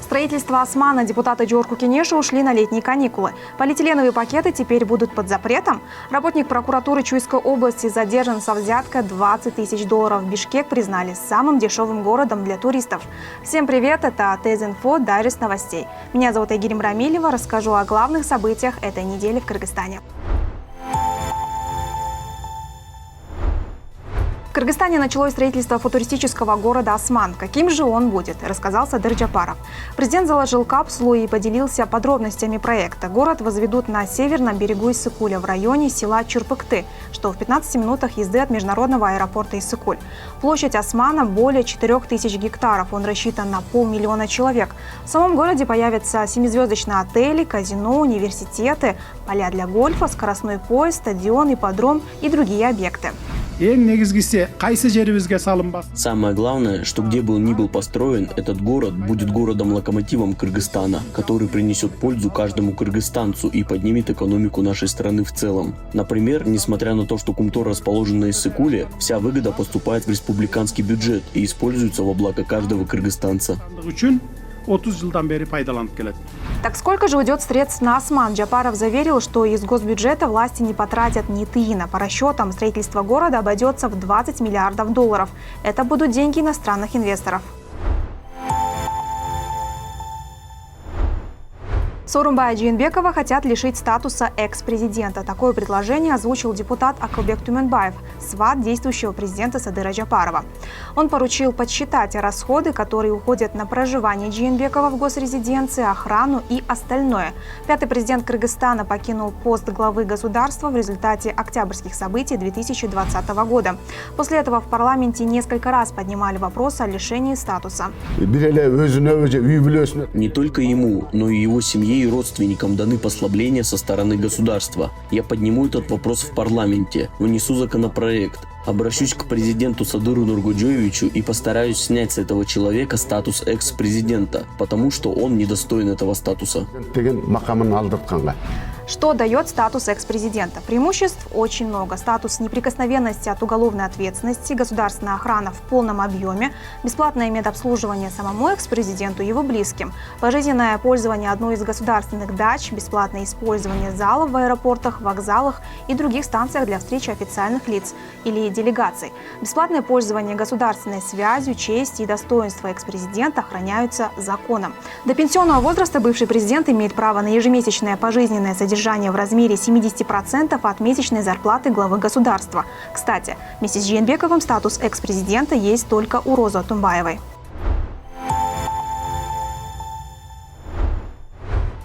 Строительство Османа депутаты Джорку Кенеша ушли на летние каникулы. Полиэтиленовые пакеты теперь будут под запретом. Работник прокуратуры Чуйской области задержан со взяткой $20 тысяч. Бишкек признали самым дешевым городом для туристов. Всем привет, это ТЭЗ-Инфо, дайджест новостей. Меня зовут Айгерим Рамилева, расскажу о главных событиях этой недели в Кыргызстане. В Кыргызстане началось строительство футуристического города Осман. Каким же он будет, рассказал Садыр Джапаров. Президент заложил капсулу и поделился подробностями проекта. Город возведут на северном берегу Иссыкуля в районе села Чурпыкты, что в 15 минутах езды от международного аэропорта Иссыкуль. Площадь Османа более 4000 гектаров. Он рассчитан на 500 000 человек. В самом городе появятся 7-звездочные отели, казино, университеты, поля для гольфа, скоростной поезд, стадион, ипподром и другие объекты. Самое главное, что где бы он ни был построен, этот город будет городом-локомотивом Кыргызстана, который принесет пользу каждому кыргызстанцу и поднимет экономику нашей страны в целом. Например, несмотря на то, что Кумтор расположен на Иссыкуле, вся выгода поступает в республиканский бюджет и используется во благо каждого кыргызстанца. 30 жылдан бери пайдаланып келет. Так сколько же уйдет средств на Осман? Джапаров заверил, что из госбюджета власти не потратят ни тыина. По расчетам, строительство города обойдется в $20 миллиардов. Это будут деньги иностранных инвесторов. Сооронбая Жээнбекова хотят лишить статуса экс-президента. Такое предложение озвучил депутат Акылбек Тюменбаев, сват действующего президента Садыра Джапарова. Он поручил подсчитать расходы, которые уходят на проживание Жээнбекова в госрезиденции, охрану и остальное. Пятый президент Кыргызстана покинул пост главы государства в результате октябрьских событий 2020 года. После этого в парламенте несколько раз поднимали вопрос о лишении статуса. Не только ему, но и его семье и родственникам даны послабления со стороны государства. Я подниму этот вопрос в парламенте, внесу законопроект, обращусь к президенту Садыру Нургоджоевичу и постараюсь снять с этого человека статус экс-президента, потому что он недостоин этого статуса. Что дает статус экс-президента? Преимуществ очень много. Статус неприкосновенности от уголовной ответственности, государственная охрана в полном объеме, бесплатное медобслуживание самому экс-президенту и его близким, пожизненное пользование одной из государственных дач, бесплатное использование залов в аэропортах, вокзалах и других станциях для встречи официальных лиц или делегаций. Бесплатное пользование государственной связью, честь и достоинство экс-президента охраняются законом. До пенсионного возраста бывший президент имеет право на ежемесячное пожизненное содержание в размере 70% от месячной зарплаты главы государства. Кстати, вместе с Жээнбековым статус экс-президента есть только у Розы Атунбаевой.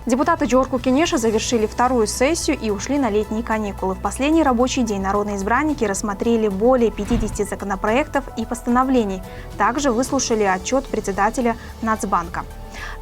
Депутаты Джорку Кенеша завершили вторую сессию и ушли на летние каникулы. В последний рабочий день народные избранники рассмотрели более 50 законопроектов и постановлений. Также выслушали отчет председателя Нацбанка.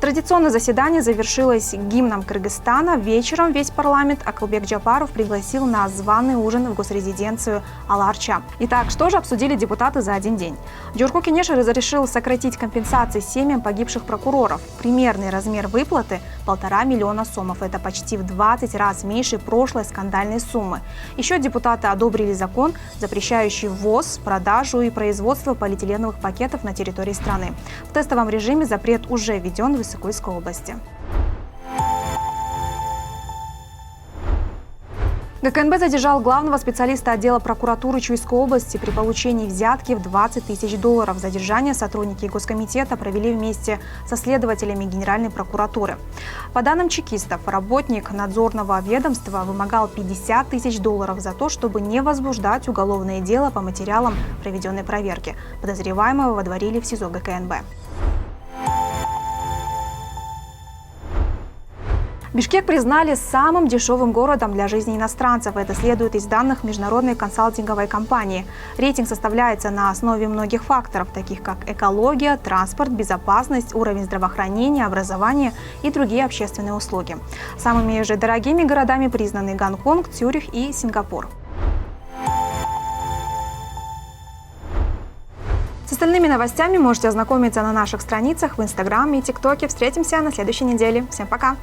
Традиционное заседание завершилось гимном Кыргызстана. Вечером весь парламент Акылбек Джапаров пригласил на званый ужин в госрезиденцию Ала-Арча. Итак, что же обсудили депутаты за один день? Джорку Кенеша разрешил сократить компенсации семьям погибших прокуроров. Примерный размер выплаты – 1,5 миллиона сомов. Это почти в 20 раз меньше прошлой скандальной суммы. Еще депутаты одобрили закон, запрещающий ввоз, продажу и производство полиэтиленовых пакетов на территории страны. В тестовом режиме запрет уже введен в Иссыкульской области. ГКНБ задержал главного специалиста отдела прокуратуры Чуйской области при получении взятки в $20 тысяч. Задержание сотрудники Госкомитета провели вместе со следователями Генеральной прокуратуры. По данным чекистов, работник надзорного ведомства вымогал $50 тысяч за то, чтобы не возбуждать уголовное дело по материалам проведенной проверки. Подозреваемого водворили в СИЗО ГКНБ. Бишкек признали самым дешевым городом для жизни иностранцев. Это следует из данных международной консалтинговой компании. Рейтинг составляется на основе многих факторов, таких как экология, транспорт, безопасность, уровень здравоохранения, образования и другие общественные услуги. Самыми же дорогими городами признаны Гонконг, Цюрих и Сингапур. С остальными новостями можете ознакомиться на наших страницах в Инстаграме и ТикТоке. Встретимся на следующей неделе. Всем пока!